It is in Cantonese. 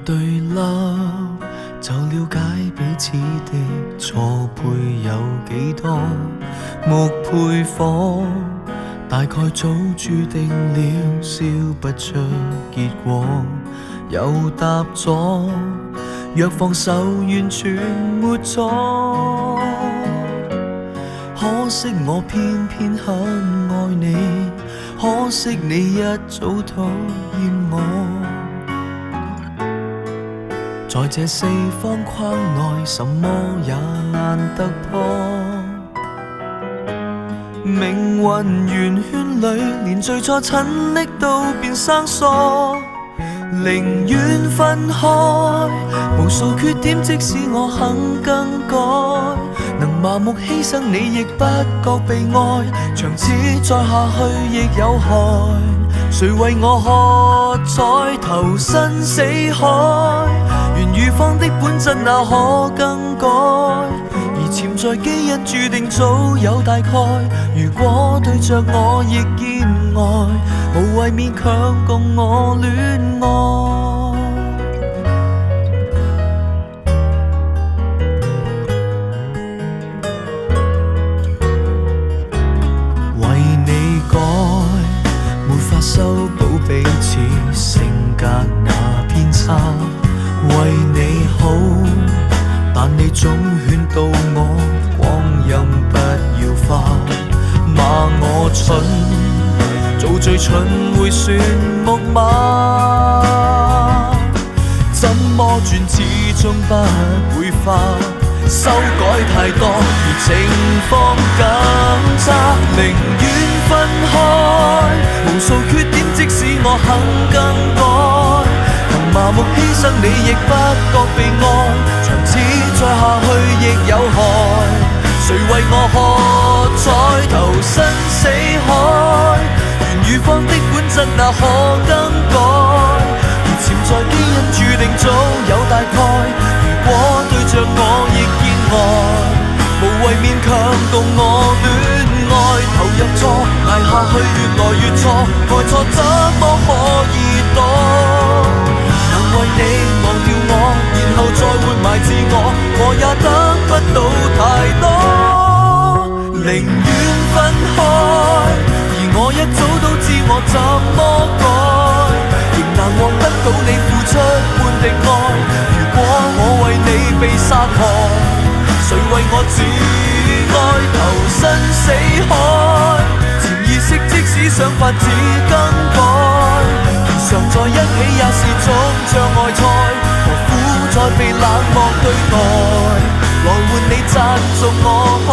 對粒就了解彼此的錯配有幾多，木配火大概早注定了燒不出結果，又答咗若放手完全沒錯，可惜我偏偏很愛你，可惜你一早討厭我，在這四方框內什麼也難突破，命運圓圈裏連最初親昵都變生疏，寧願分開，無數缺點即使我肯更改，能麻木犧牲你亦不覺被愛，長此再下去亦有害，誰為我喝彩投身死海，緣與方的本質哪可更改，而潛在基因注定早有大概，如果對着我亦見愛，無謂勉強共我戀愛。為你改，沒法修補彼此性格那偏差，為你好，但你總勸導我光陰不要花，罵我蠢，做最蠢會算木馬，怎麼轉始終不會化，修改太多而情況更差，寧願分開，無數缺點即使我肯更改，能麻木犧牲你亦不覺被愛，長此再下去亦有害，誰為我喝彩投身死海，緣與方的本質哪可更改，而潛在基因注定早有大概，如果對着我亦見愛，無謂勉強共我戀愛，投入錯捱下去越來越錯，愛錯怎麼可以躲，能為你忘掉我，然後再活埋自我，我也得不到太多，寧願分開，而我一早都知我怎麼改，仍難獲得到你付出般的愛，如果我為你被殺害，誰為我自愛投身死海，潛意識即使想法子更改，而常在一起也是種障礙賽，何苦再被冷漠對待，來換你讚頌我可